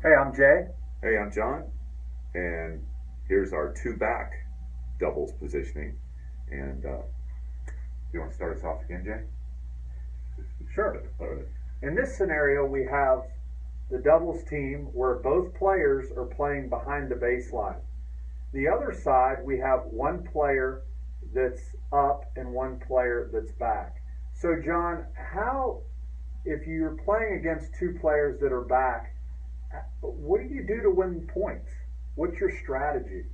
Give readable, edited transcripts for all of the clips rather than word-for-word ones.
Hey, I'm Jay. Hey, I'm John, and here's our two back doubles positioning. And you want to start us off again, Jay? Sure. All right. In this scenario, we have the doubles team where both players are playing behind the baseline. The other side, we have one player that's up and one player that's back. So, John, if you're playing against two players that are back, what do you do to win points? What's your strategy?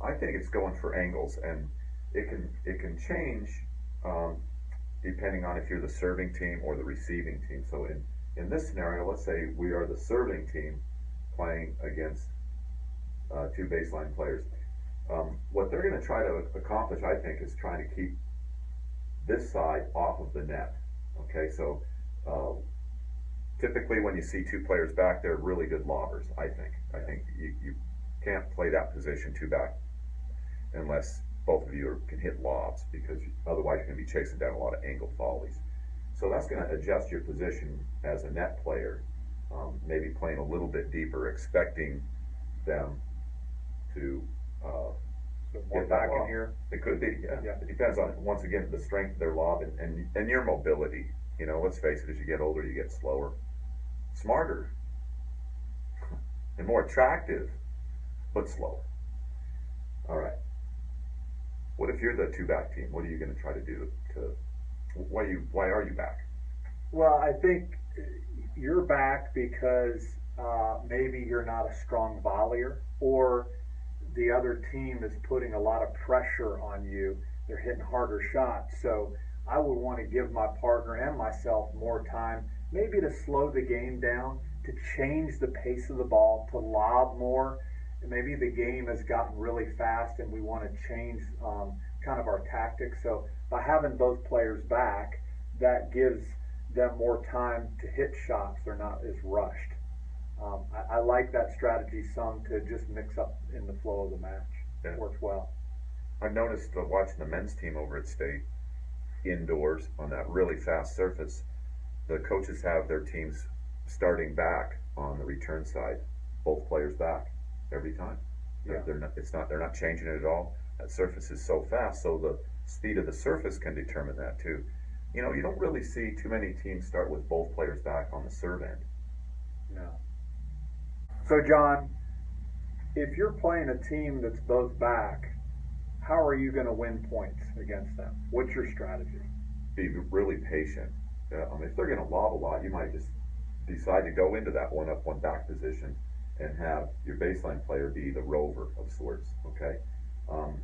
I think it's going for angles, and it can change um, depending on if you're the serving team or the receiving team. So in this scenario, let's say we are the serving team playing against two baseline players. What they're going to try to accomplish, I think, is trying to keep this side off of the net. Okay, so uh, typically when you see two players back, they're really good lobbers. I think you can't play that position two back unless both of you can hit lobs, because otherwise you're going to be chasing down a lot of angled volleys. So that's going to adjust your position as a net player, maybe playing a little bit deeper, expecting them to So more get that back in lob. here. It could be, yeah. Yeah. It depends on, once again, the strength of their lob and your mobility. You know, let's face it, as you get older, you get slower, smarter, and more attractive, but slower. All right. What if you're the two back team? What are you going to try to do to? Why are you back? Well, I think you're back because maybe you're not a strong volleyer, or the other team is putting a lot of pressure on you. They're hitting harder shots. So I would want to give my partner and myself more time, maybe to slow the game down, to change the pace of the ball, to lob more. Maybe the game has gotten really fast and we want to change kind of our tactics. So by having both players back, that gives them more time to hit shots. They're not as rushed. I like that strategy some, to just mix up in the flow of the match. Yeah. It works well. I've noticed watching the men's team over at State indoors on that really fast surface, the coaches have their teams starting back on the return side, both players back every time. Yeah. They're not changing it at all. That surface is so fast, so the speed of the surface can determine that too. You know, you don't really see too many teams start with both players back on the serve end. No. So, John, if you're playing a team that's both back, how are you going to win points against them? What's your strategy? Be really patient. If they're going to lob a lot, you might just decide to go into that one up, one back position and have your baseline player be the rover of sorts. Okay, um,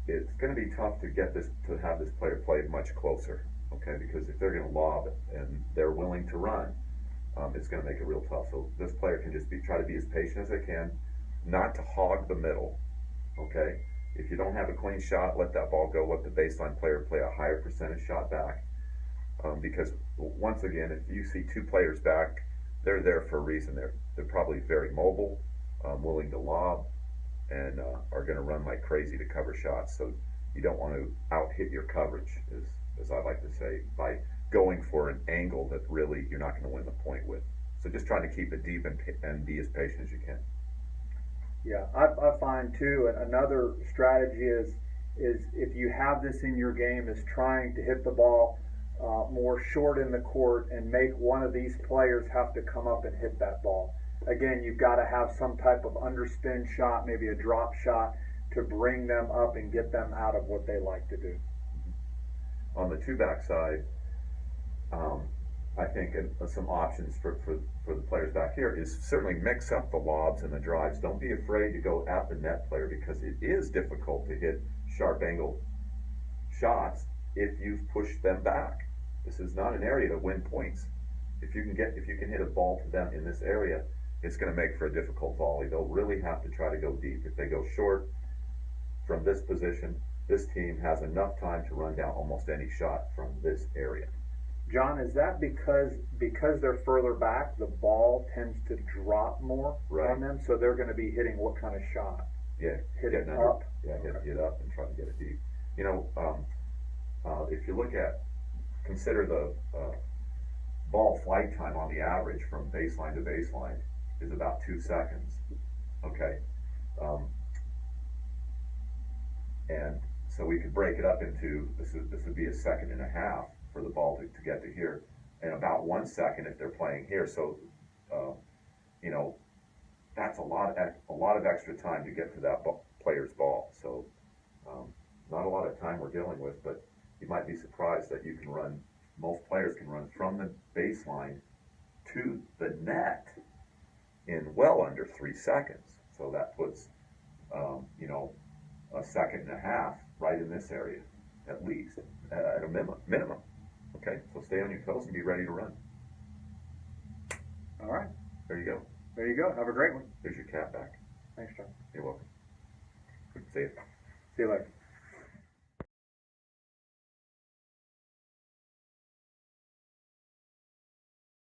it's going to be tough to get this to have this player play much closer. Okay, because if they're going to lob and they're willing to run, it's going to make it real tough. So this player can just try to be as patient as they can, not to hog the middle. Okay, if you don't have a clean shot, let that ball go. Let the baseline player play a higher percentage shot back. Because once again, if you see two players back, they're there for a reason. They're probably very mobile, willing to lob, and are going to run like crazy to cover shots. So you don't want to out hit your coverage, as I like to say, by going for an angle that really you're not going to win the point with. So just trying to keep it deep and be as patient as you can. Yeah, I find too, another strategy is if you have this in your game, is trying to hit the ball more short in the court and make one of these players have to come up and hit that ball. Again, you've got to have some type of underspin shot, maybe a drop shot, to bring them up and get them out of what they like to do. On the two back side, um, I think some options for the players back here is certainly mix up the lobs and the drives. Don't be afraid to go at the net player, because it is difficult to hit sharp angle shots if you've pushed them back. This is not an area to win points. If you can hit a ball to them in this area, it's going to make for a difficult volley. They'll really have to try to go deep. If they go short from this position, this team has enough time to run down almost any shot from this area. John, is that because they're further back, the ball tends to drop more Right. on them, so they're going to be hitting what kind of shot? Yeah, Hit it getting under, up? yeah, Okay. hit up and try to get it deep. You know, if you consider the ball flight time on the average from baseline to baseline is about 2 seconds. Okay, um, and so we could break it up into this would be a second and a half for the ball to get to here, and about 1 second if they're playing here. So, you know, that's a lot of extra time to get to that player's ball. So, not a lot of time we're dealing with, but you might be surprised that you can run. Most players can run from the baseline to the net in well under 3 seconds. So that puts, you know, a second and a half right in this area, at least, at a minimum. Okay, so stay on your toes and be ready to run. All right. There you go. There you go. Have a great one. There's your cat back. Thanks, John. You're welcome. See you. See you later.